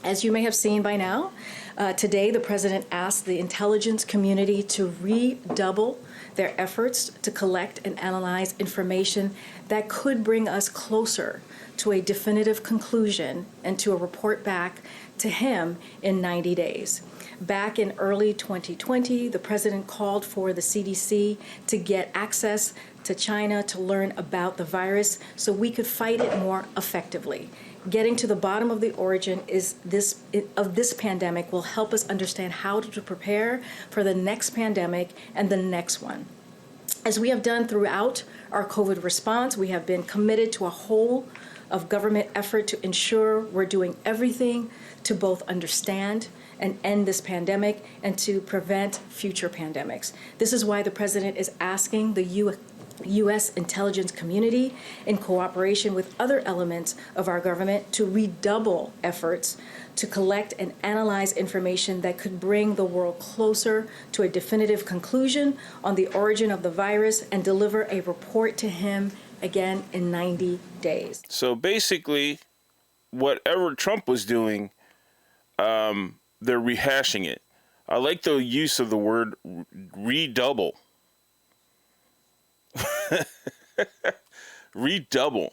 As you may have seen by now, today the president asked the intelligence community to redouble their efforts to collect and analyze information that could bring us closer to a definitive conclusion and to a report back to him in 90 days. Back in early 2020, the president called for the CDC to get access to China to learn about the virus so we could fight it more effectively. Getting to the bottom of the origin of this pandemic will help us understand how to prepare for the next pandemic and the next one. As we have done throughout our COVID response, we have been committed to a whole of government effort to ensure we're doing everything to both understand and end this pandemic and to prevent future pandemics. This is why the president is asking the U.S. intelligence community, in cooperation with other elements of our government, to redouble efforts to collect and analyze information that could bring the world closer to a definitive conclusion on the origin of the virus and deliver a report to him again in 90 days. So basically, whatever Trump was doing, they're rehashing it. I like the use of the word redouble. Redouble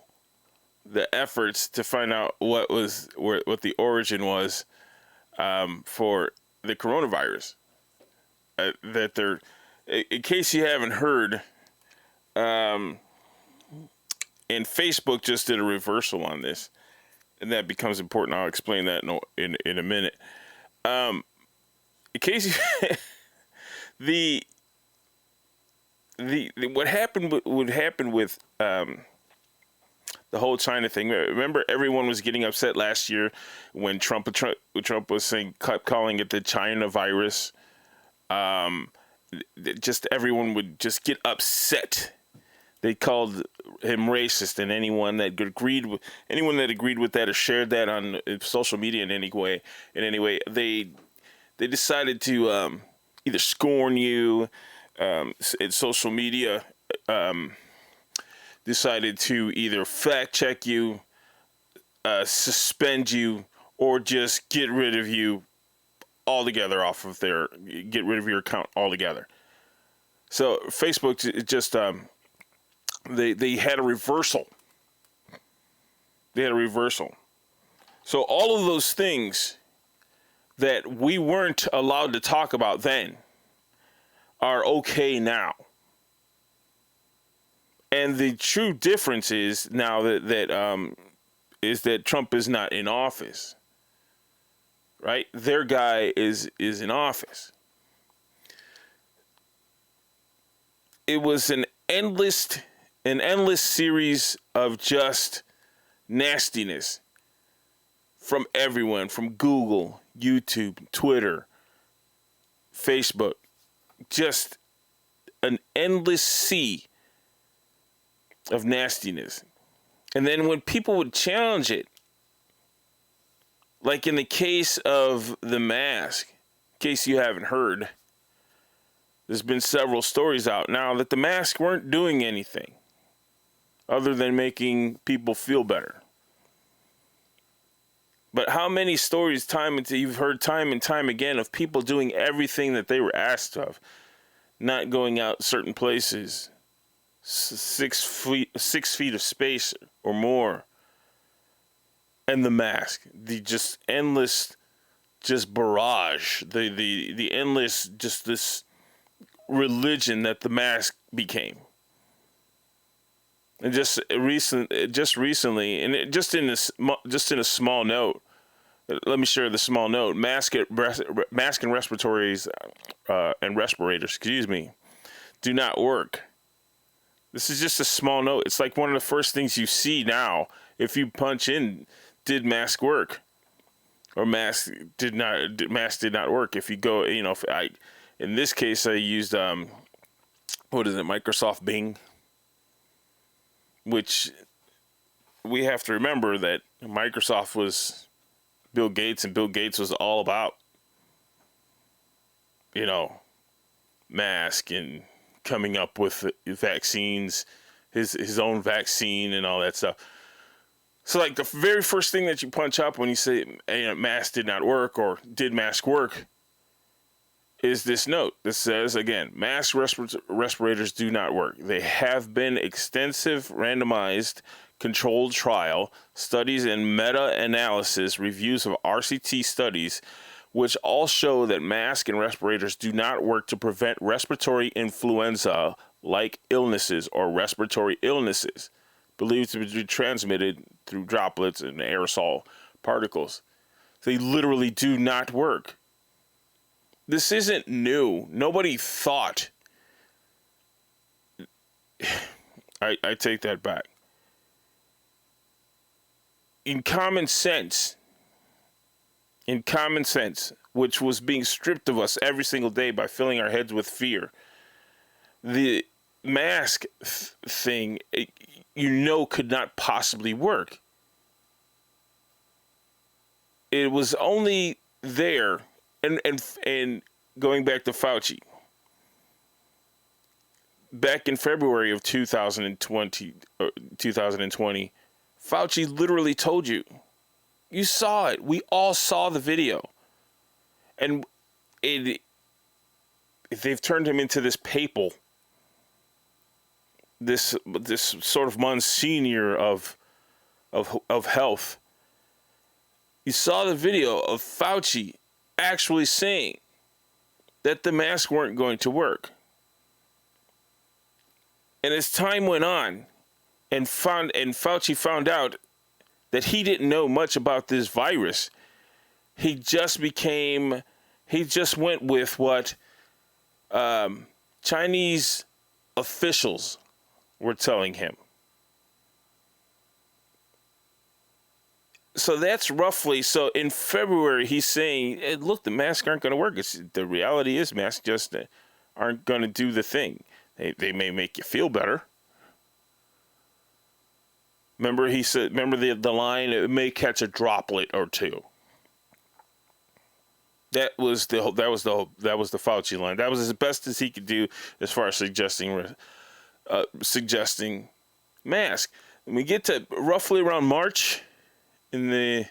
the efforts to find out what the origin was for the coronavirus. That they're, in case you haven't heard, and Facebook just did a reversal on this, and that becomes important. I'll explain that in a minute. In case you, what would happen with the whole China thing. Remember, everyone was getting upset last year when Trump was kept calling it the China virus. Just everyone would just get upset. They called him racist, and anyone that agreed with that or shared that on social media in any way, they decided to either scorn you. Social media decided to either fact check you, suspend you, or just get rid of you altogether get rid of your account altogether. So Facebook just they had a reversal. So all of those things that we weren't allowed to talk about then are okay now. And the true difference is now that Trump is not in office. Right? Their guy is in office. It was an endless series of just nastiness from everyone, from Google, YouTube, Twitter, Facebook. Just an endless sea of nastiness. And then when people would challenge it, like in the case of the mask, in case you haven't heard, there's been several stories out now that the masks weren't doing anything other than making people feel better. But how many stories you've heard time and time again of people doing everything that they were asked of, not going out certain places, 6 feet of space or more, and the mask, the just endless, just barrage, the endless, just this religion that the mask became. And just recently, and just in a small note, let me share the small note. Mask and respirators, do not work. This is just a small note. It's like one of the first things you see now if you punch in, did mask work? Or mask did not work. If you go, in this case I used Microsoft Bing, which we have to remember that Microsoft was Bill Gates, and Bill Gates was all about, mask and coming up with vaccines, his own vaccine and all that stuff. So like the very first thing that you punch up when you say mask did not work or did mask work is this note that says, again, mask respirators do not work. They have been extensive randomized controlled trial studies and meta-analysis reviews of RCT studies which all show that masks and respirators do not work to prevent respiratory influenza like illnesses or respiratory illnesses believed to be transmitted through droplets and aerosol particles. They literally do not work. This isn't new. Nobody thought. I take that back. In common sense, which was being stripped of us every single day by filling our heads with fear, the mask thing, could not possibly work. It was only there. And going back to Fauci, back in February of 2020, Fauci literally told you. You saw it. We all saw the video. And they've turned him into this papal, this sort of Monsignor of health. You saw the video of Fauci actually saying that the masks weren't going to work. And as time went on, and Fauci found out that he didn't know much about this virus, he just went with what Chinese officials were telling him. So that's roughly, so in February, he's saying, hey, look, the masks aren't going to work. The reality is masks just aren't going to do the thing. They may make you feel better. Remember, he said, the line, it may catch a droplet or two. That was the Fauci line. That was as best as he could do as far as suggesting mask. When we get to roughly around March, in the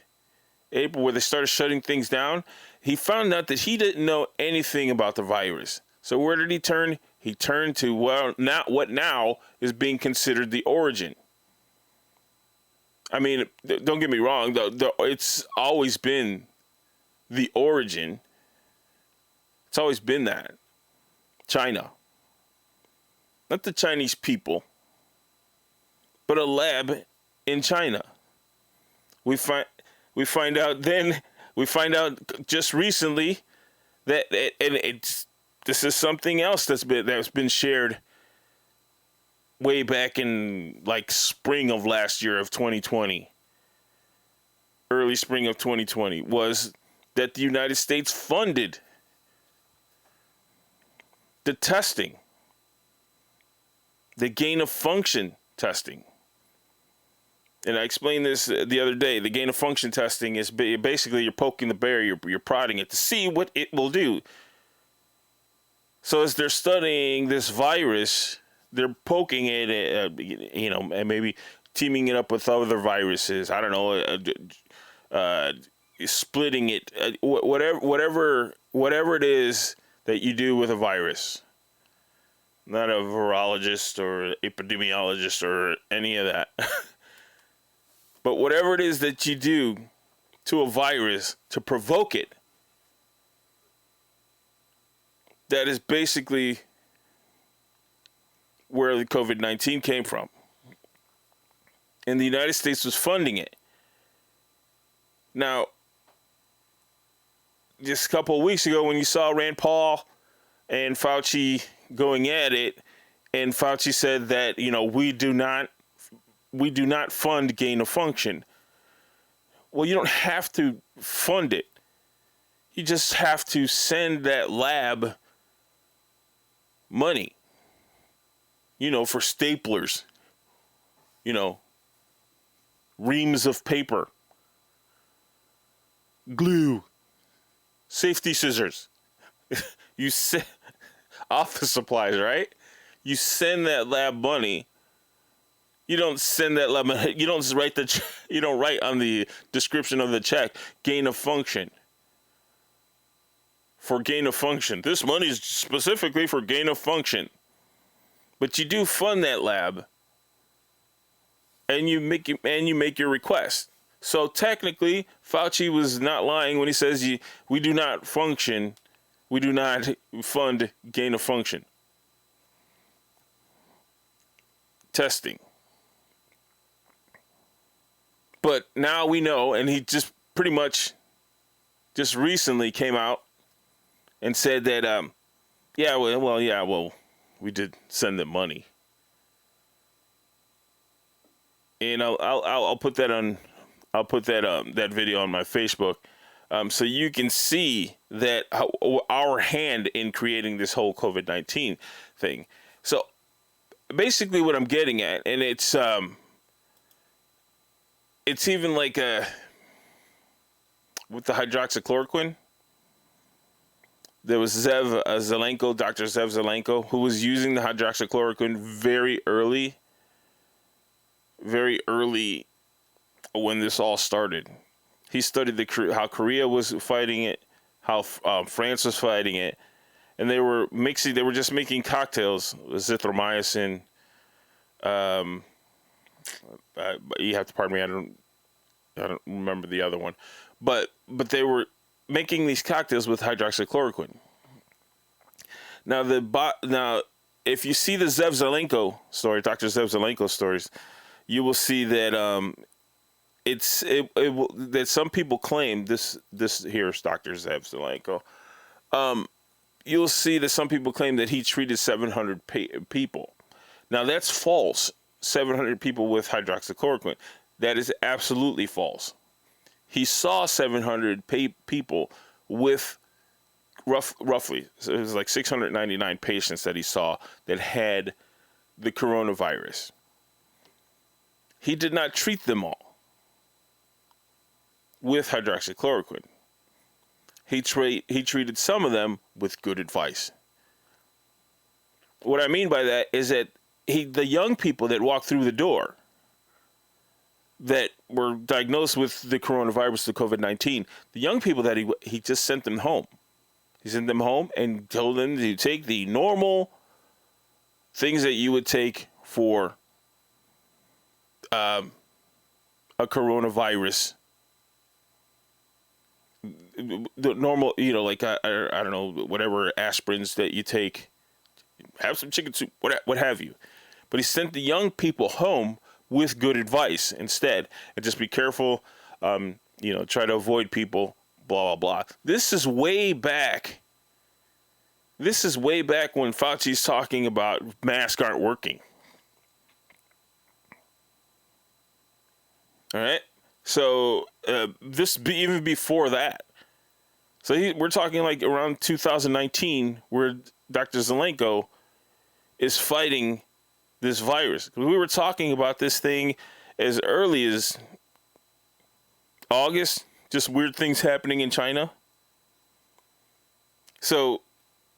April, where they started shutting things down, he found out that he didn't know anything about the virus. So where did he turn? He turned to what now is being considered the origin. I mean, don't get me wrong. It's always been the origin. It's always been that. China. Not the Chinese people, but a lab in China. We find out just recently that this is something else that's been shared way back in like spring of last year of 2020, early spring of 2020, was that the United States funded the testing, the gain of function testing. And I explained this the other day. The gain of function testing is basically you're poking the bear, you're prodding it to see what it will do. So as they're studying this virus, they're poking it, and maybe teaming it up with other viruses. I don't know, splitting it, whatever it is that you do with a virus. Not a virologist or epidemiologist or any of that. But whatever it is that you do to a virus to provoke it, that is basically where the COVID-19 came from. And the United States was funding it. Now, just a couple of weeks ago when you saw Rand Paul and Fauci going at it, and Fauci said that, we do not fund gain of function. Well, you don't have to fund it. You just have to send that lab money, for staplers, reams of paper, glue, safety scissors, office supplies, right? You send that lab money. You don't send that lemon. You don't write the. You don't write on the description of the check gain of function. For gain of function, this money is specifically for gain of function. But you do fund that lab, and you make your request. So technically, Fauci was not lying when he says we do not function, we do not fund gain of function testing. But now we know, and he just pretty much just recently came out and said that, we did send them money, and I'll put that on, that video on my Facebook, so you can see that our hand in creating this whole COVID-19 thing. So basically, what I'm getting at, and it's even like with the hydroxychloroquine. There was Dr. Zev Zelenko, who was using the hydroxychloroquine very early when this all started. He studied how Korea was fighting it, how France was fighting it, and they were just making cocktails, azithromycin. You have to pardon me, I don't remember the other one, but they were making these cocktails with hydroxychloroquine. Now if you see the Zev Zelenko story, Dr. Zev Zelenko stories, you will see that that some people claim this here's Dr. Zev Zelenko. You'll see that some people claim that he treated 700 people. Now that's false. 700 people with hydroxychloroquine. That is absolutely false. He saw 700 people with roughly, so it was like 699 patients that he saw that had the coronavirus. He did not treat them all with hydroxychloroquine. He treated some of them with good advice. What I mean by that is that the young people that walked through the door that were diagnosed with the coronavirus, the COVID-19, the young people that he just sent them home. He sent them home and told them to take the normal things that you would take for a coronavirus. The normal, like I don't know, whatever aspirins that you take. Have some chicken soup, what have you. But he sent the young people home with good advice instead, and just be careful, try to avoid people, blah, blah, blah. This is way back when Fauci's talking about masks aren't working. All right? So even before that. So we're talking like around 2019 where Dr. Zelenko is fighting this virus. We were talking about this thing as early as August, just weird things happening in China. So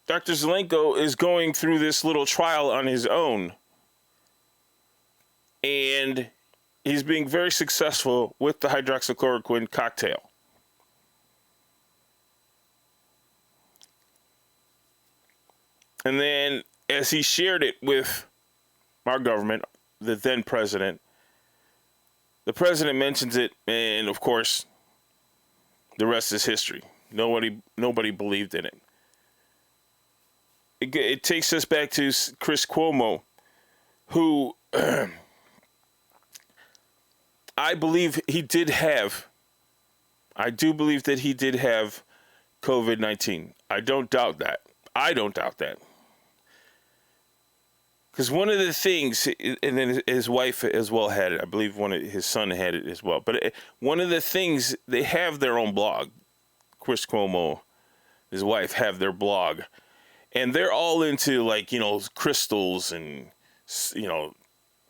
Dr. Zelenko is going through this little trial on his own, and he's being very successful with the hydroxychloroquine cocktail. And then as he shared it with our government, the then president, the president mentions it, and of course, the rest is history. Nobody believed in it. It takes us back to Chris Cuomo, who I do believe that he did have COVID-19. I don't doubt that. Because one of the things, and then his wife as well had it. I believe his son had it as well. But one of the things, they have their own blog. Chris Cuomo, his wife, have their blog. And they're all into crystals and,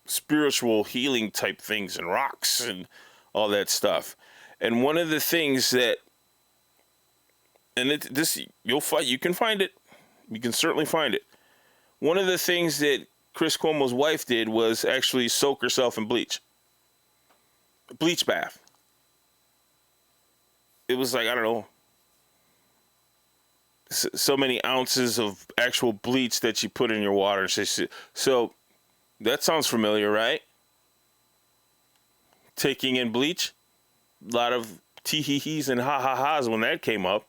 spiritual healing type things and rocks and all that stuff. And one of the things that, you can find it. You can certainly find it. One of the things that Chris Cuomo's wife did was actually soak herself in bleach. Bleach bath. It was like, I don't know, so many ounces of actual bleach that you put in your water. So that sounds familiar, right? Taking in bleach. A lot of tee-hee-hees and ha-ha-has when that came up.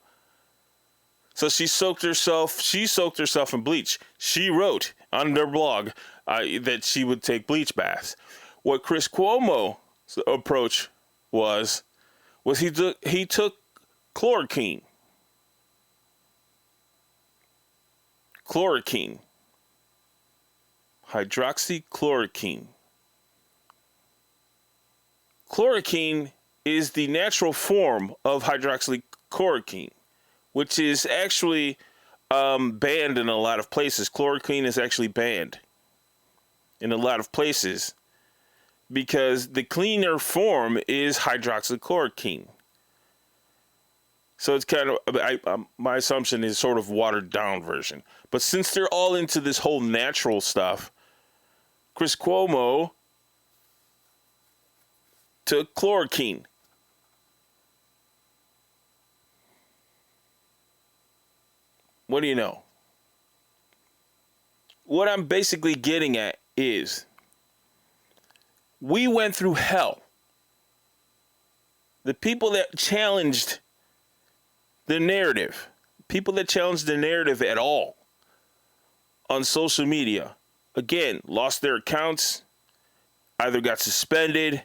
So she soaked herself in bleach. She wrote on their blog that she would take bleach baths. What Chris Cuomo's approach was he took chloroquine. Hydroxychloroquine. Chloroquine is the natural form of hydroxychloroquine, which is actually banned in a lot of places. Chloroquine is actually banned in a lot of places because the cleaner form is hydroxychloroquine. So it's kind of, my assumption is sort of watered down version. But since they're all into this whole natural stuff, Chris Cuomo took chloroquine. What do you know? What I'm basically getting at is we went through hell. The people that challenged the narrative, people that challenged the narrative at all on social media, again, lost their accounts, either got suspended,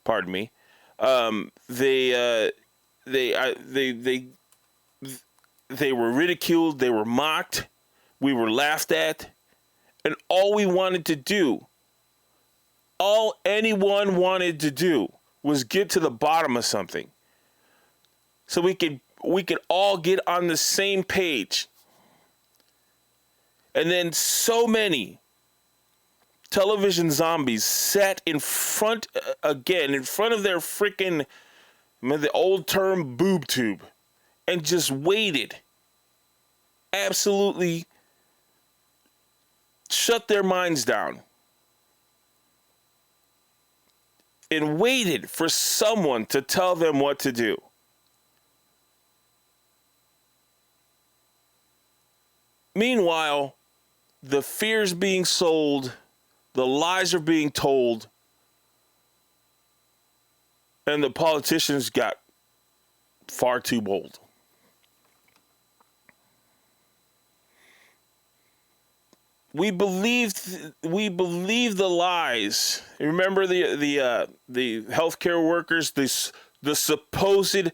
pardon me, they were ridiculed, they were mocked, we were laughed at, and all anyone wanted to do was get to the bottom of something. So we could all get on the same page. And then so many television zombies sat in front of their freaking, the old term, boob tube, and just waited. Absolutely shut their minds down and waited for someone to tell them what to do. Meanwhile, the fear's being sold, the lies are being told, and the politicians got far too bold. We believed the lies. Remember the healthcare workers, the supposed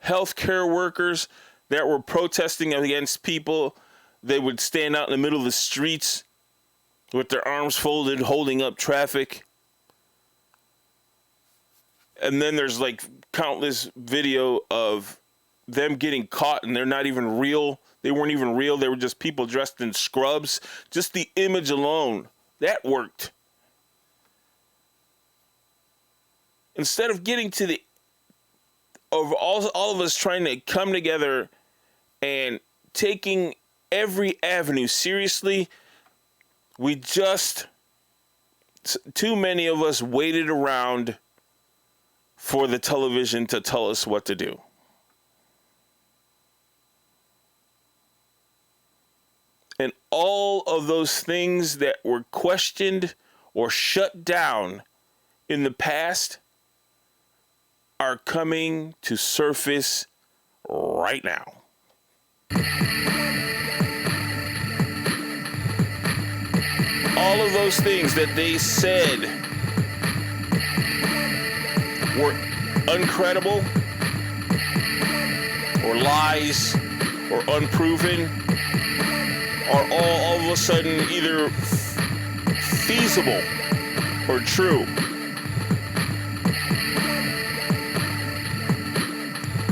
healthcare workers that were protesting against people. They would stand out in the middle of the streets with their arms folded, holding up traffic. And then there's like countless video of them getting caught and they're not even real. They weren't even real. They were just people dressed in scrubs. Just the image alone, that worked. Instead of getting to all of us trying to come together and taking every avenue seriously, too many of us waited around for the television to tell us what to do. And all of those things that were questioned or shut down in the past are coming to surface right now. All of those things that they said were uncredible or lies or unproven are all of a sudden either feasible or true.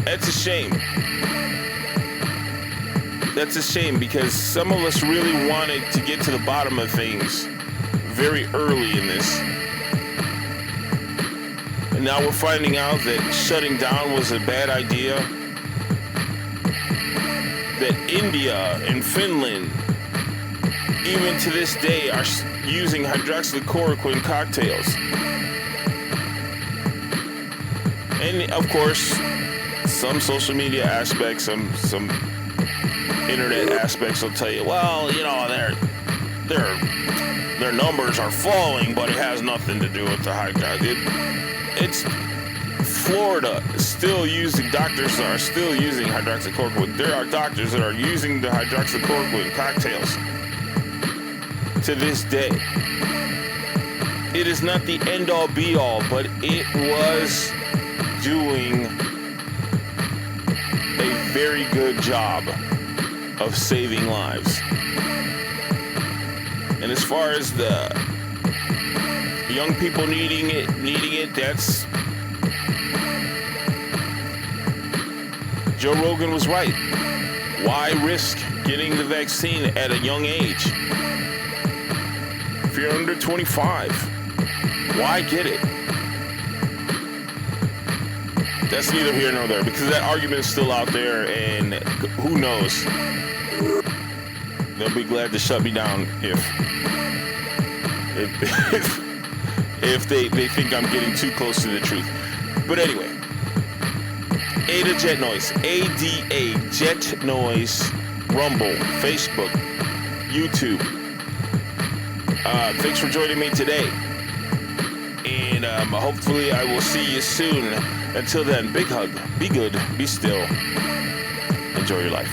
That's a shame. That's a shame because some of us really wanted to get to the bottom of things very early in this. And now we're finding out that shutting down was a bad idea. That India and Finland, even to this day, are using hydroxychloroquine cocktails. And of course, some social media aspects, some internet aspects will tell you, well, you know, their numbers are falling, but it has nothing to do with the It's Florida still using, doctors are still using hydroxychloroquine. There are doctors that are using the hydroxychloroquine cocktails to this day. It is not the end-all be-all, but it was doing a very good job of saving lives. And as far as the young people needing it, that's Joe Rogan was right. Why risk getting the vaccine at a young age? If you're under 25, why get it? That's neither here nor there, because that argument is still out there, and who knows? They'll be glad to shut me down if they think I'm getting too close to the truth. But anyway, Ada Jet Noise, ADA Jet Noise, Rumble, Facebook, YouTube. Thanks for joining me today, and hopefully I will see you soon. Until then, big hug, be good, be still, enjoy your life.